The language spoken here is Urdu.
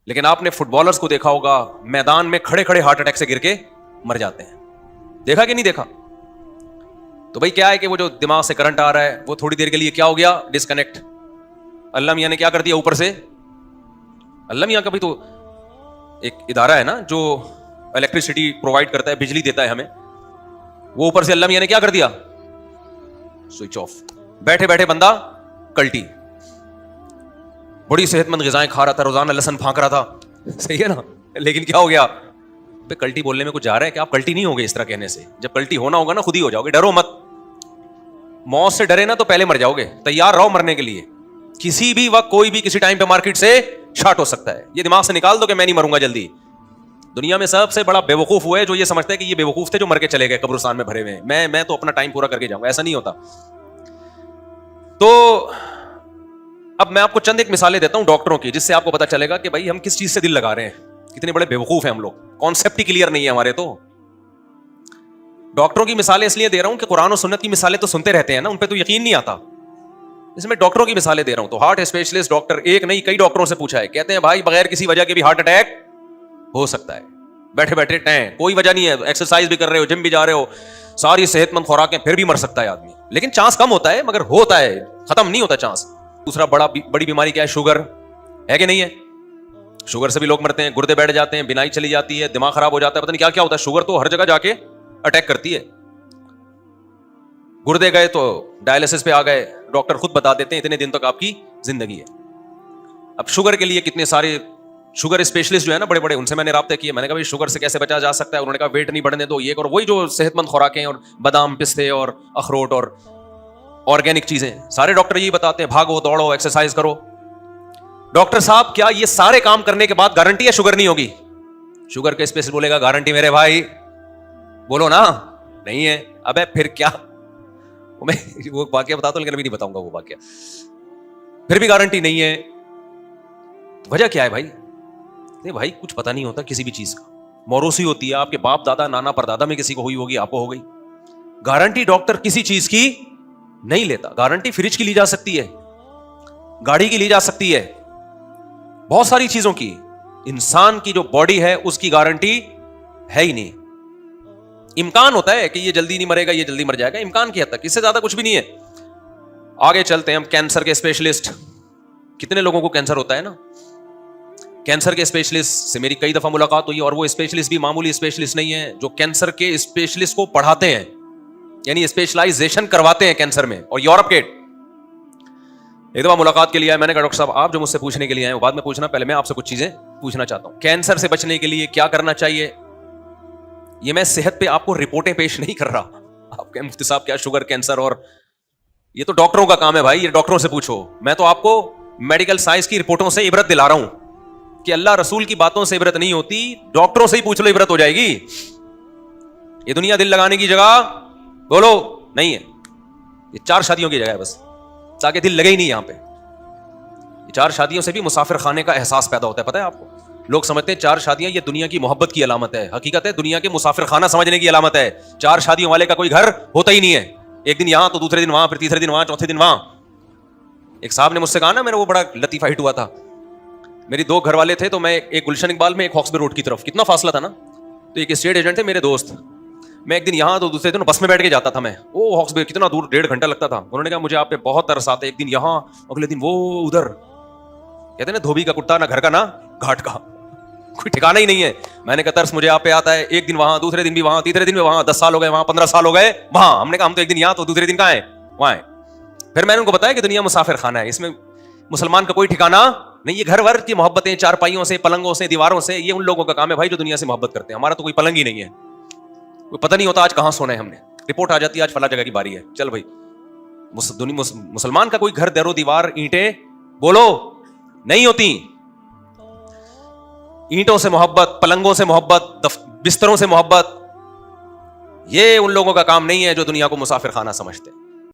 لیکن آپ نے فٹ بالرز کو دیکھا ہوگا میدان میں کھڑے کھڑے ہارٹ اٹیک سے گر کے مر جاتے ہیں. دیکھا کہ نہیں دیکھا؟ تو بھائی کیا ہے کہ وہ جو دماغ سے کرنٹ آ رہا ہے وہ تھوڑی دیر کے لیے کیا ہو گیا؟ ڈسکنیکٹ. اللہ میاں نے کیا کر دیا اوپر سے؟ اللہ میاں کا بھی تو ایک ادارہ ہے نا جو الیکٹریسٹی پرووائڈ کرتا ہے, بجلی دیتا ہے ہمیں, وہ اوپر سے اللہ میاں نے کیا کر دیا؟ Switch off. بیٹھے بیٹھے بندہ کلٹی, بڑی صحت مند غذائیں کھا رہا تھا, روزانہ لہسن پھانک رہا تھا, صحیح ہے نا, لیکن کیا ہو گیا؟ کلٹی بولنے میں کچھ جا رہا ہے کہ آپ کلٹی نہیں ہوگے اس طرح کہنے سے. جب کلٹی ہونا ہوگا نا خود ہی ہو جاؤ گے. ڈرو مت, موت سے ڈرے نا تو پہلے مر جاؤ گے. تیار رہو مرنے کے لیے, کسی بھی وقت کوئی بھی کسی ٹائم پہ مارکیٹ سے شارٹ ہو سکتا ہے. یہ دماغ سے نکال دو کہ میں نہیں مروں گا جلدی. دنیا میں سب سے بڑا بے وقوف وہ ہے جو یہ سمجھتا ہے کہ یہ بے وقوف تھے جو مر کے چلے گئے قبرستان میں بھرے ہوئے, میں تو اپنا ٹائم پورا کر کے جاؤں گا. ایسا نہیں ہوتا. تو اب میں آپ کو چند ایک مثالیں دیتا ہوں ڈاکٹروں کی, جس سے آپ کو پتا چلے گا کہ بھائی ہم کس چیز سے دل لگا رہے ہیں, کتنے بڑے بے وقوف ہیں ہم لوگ. کانسیپٹ ہی کلیئر نہیں ہے ہمارے. تو ڈاکٹروں کی مثالیں اس لیے دے رہا ہوں کہ قرآن و سنت کی مثالیں تو سنتے رہتے ہیں نا, ان پہ تو یقین نہیں آتا, اس میں ڈاکٹروں کی مثالیں دے رہا ہوں. تو ہارٹ اسپیشلسٹ ڈاکٹر ایک نہیں کئی ڈاکٹروں سے پوچھا ہے, کہتے ہیں بھائی بغیر کسی وجہ کے بھی ہارٹ اٹیک ہو سکتا ہے. بیٹھے بیٹھے ٹیں, کوئی وجہ نہیں ہے, ایکسرسائز بھی کر رہے ہو, جم بھی جا رہے ہو, ساری صحت مند خوراکیں, پھر بھی مر سکتا ہے آدمی. لیکن چانس کم ہوتا ہے, مگر ہوتا ہے, ختم نہیں ہوتا چانس. دوسرا بڑی بیماری کیا ہے؟ شوگر ہے کہ نہیں ہے؟ شوگر سے بھی لوگ مرتے ہیں, گردے بیٹھ جاتے ہیں, بینائی چلی جاتی ہے, دماغ خراب ہو جاتا ہے, پتہ نہیں کیا کیا ہوتا ہے. شوگر تو ہر جگہ جا کے اٹیک کرتی ہے. گردے گئے تو ڈائلسس پہ آ گئے, ڈاکٹر خود بتا دیتے ہیں اتنے دن تک آپ کی زندگی ہے. اب شوگر کے لیے کتنے سارے شوگر اسپیشلسٹ جو ہے نا بڑے بڑے, ان سے میں نے رابطہ کیا. میں نے کہا شوگر سے کیسے بچا جا سکتا ہے؟ انہوں نے کہا ویٹ نہیں بڑھنے دو, یہ اور وہی جو صحت مند خوراکیں اور بادام پستے اور اخروٹ اور آرگینک چیزیں, سارے ڈاکٹر یہی بتاتے ہیں بھاگو دوڑو ایکسرسائز کرو. ڈاکٹر صاحب کیا یہ سارے کام کرنے کے بعد گارنٹی ہے شوگر نہیں ہوگی؟ شوگر کے اسپیشلسٹ بولے گا گارنٹی میرے بھائی, بولو نا نہیں ہے. ابے پھر کیا, میں وہ واقعہ بتاتا ہوں لیکن ابھی نہیں بتاؤں گا وہ واقعہ. پھر بھی گارنٹی نہیں ہے, وجہ کیا ہے بھائی؟ نہیں بھائی کچھ پتہ نہیں ہوتا کسی بھی چیز کا. موروثی ہوتی ہے, آپ کے باپ دادا نانا پردادا میں کسی کو ہوئی ہوگی, آپ کو ہو گئی. گارنٹی ڈاکٹر کسی چیز کی نہیں لیتا. گارنٹی فریج کی لی جا سکتی ہے, گاڑی کی لی جا سکتی ہے, بہت ساری چیزوں کی. انسان کی جو باڈی ہے اس کی گارنٹی ہے ہی نہیں. امکان ہوتا ہے کہ یہ جلدی نہیں مرے گا, یہ جلدی مر جائے گا, امکان کی حد تک, اس سے زیادہ کچھ بھی نہیں ہے. آگے چلتے ہیں ہم. کینسر کے اسپیشلسٹ, کتنے لوگوں کو کینسر ہوتا ہے نا. کینسر کے اسپیشلسٹ سے میری کئی دفعہ ملاقات ہوئی, اور وہ اسپیشلسٹ بھی معمولی اسپیشلسٹ نہیں ہے, جو کینسر کے اسپیشلسٹ کو پڑھاتے ہیں, یعنی اسپیشلائزیشن کرواتے ہیں کینسر میں. اور یورپ کے ایک دفعہ ملاقات کے لیے آئے, میں نے کہا ڈاکٹر صاحب آپ جو مجھ سے پوچھنے کے لیے آئے وہ بعد میں پوچھنا, پہلے میں آپ سے کچھ چیزیں پوچھنا چاہتا ہوں. کینسر سے بچنے کے لیے کیا کرنا چاہیے؟ یہ میں صحت پہ آپ کو رپورٹیں پیش نہیں کر رہا. آپ کے مفتی صاحب کیا شوگر کینسر, اور یہ تو ڈاکٹروں کا کام ہے بھائی, یہ ڈاکٹروں سے پوچھو. میں تو آپ کو میڈیکل سائنس کی رپورٹوں سے عبرت دلا رہا ہوں کہ اللہ رسول کی باتوں سے عبرت نہیں ہوتی, ڈاکٹروں سے ہی پوچھ لو عبرت ہو جائے گی. یہ دنیا دل لگانے کی جگہ بولو نہیں ہے, یہ 4 شادیوں کی جگہ ہے بس, تاکہ دل لگے ہی نہیں یہاں پہ. 4 شادیوں سے بھی مسافر خانے کا احساس پیدا ہوتا ہے, پتہ ہے آپ کو. لوگ سمجھتے ہیں 4 شادیاں یہ دنیا کی محبت کی علامت ہے, حقیقت ہے دنیا کے مسافر خانہ سمجھنے کی علامت ہے. 4 شادیوں والے کا کوئی گھر ہوتا ہی نہیں ہے, ایک دن یہاں تو دوسرے دن وہاں, پھر تیسرے دن وہاں, چوتھے دن وہاں. ایک صاحب نے مجھ سے کہا نا, میرا وہ بڑا لطیفہ ہٹ ہوا تھا. میری 2 گھر والے تھے, تو میں ایک گلشن اقبال میں, ایک ہاکسبے روڈ کی طرف, کتنا فاصلہ تھا نا. تو ایک اسٹیٹ ایجنٹ تھے میرے دوست, میں ایک دن یہاں تو دوسرے دن بس میں بیٹھ کے جاتا تھا میں. وہ ہاکسبے کتنا دور, 1.5 گھنٹہ لگتا تھا. انہوں نے کہا مجھے آپ پہ بہت ترس آتا ہے, ایک دن یہاں اگلے دن وہ ادھر. کہتے ہیں نا دھوبی کا کتا نہ گھر کا نہ گھاٹ کا, کوئی ٹھکانا ہی نہیں ہے. میں نے کہا ترس مجھے آپ پہ آتا ہے, ایک دن وہاں, دوسرے دن بھی وہاں, تیسرے دن بھی وہاں, 10 سال ہو گئے وہاں, 15 سال ہو گئے وہاں. ہم نے کہا ہم تو ایک دن یہاں تو دوسرے دن کہاں ہیں, وہاں ہیں. پھر میں نے ان کو بتایا کہ دنیا مسافر خانہ ہے, اس میں مسلمان کا کوئی ٹھکانا نہیں. یہ گھر ور کی محبتیں, چارپائیوں سے, پلنگوں سے, دیواروں سے, یہ ان لوگوں کا کام ہے بھائی جو دنیا سے محبت کرتے ہیں. ہمارا تو کوئی پلنگ ہی نہیں ہے, کوئی پتہ نہیں ہوتا آج کہاں سونا ہے ہم نے. رپورٹ آ جاتی ہے آج فلاں جگہ کی باری ہے, چل بھائی. مسلمان کا کوئی گھر, دیرو دیوار, اینٹیں بولو نہیں ہوتی. اینٹوں سے محبت, پلنگوں سے محبت, بستروں سے محبت, یہ ان لوگوں کا کام نہیں ہے جو دنیا کو مسافر خانہ سمجھتے.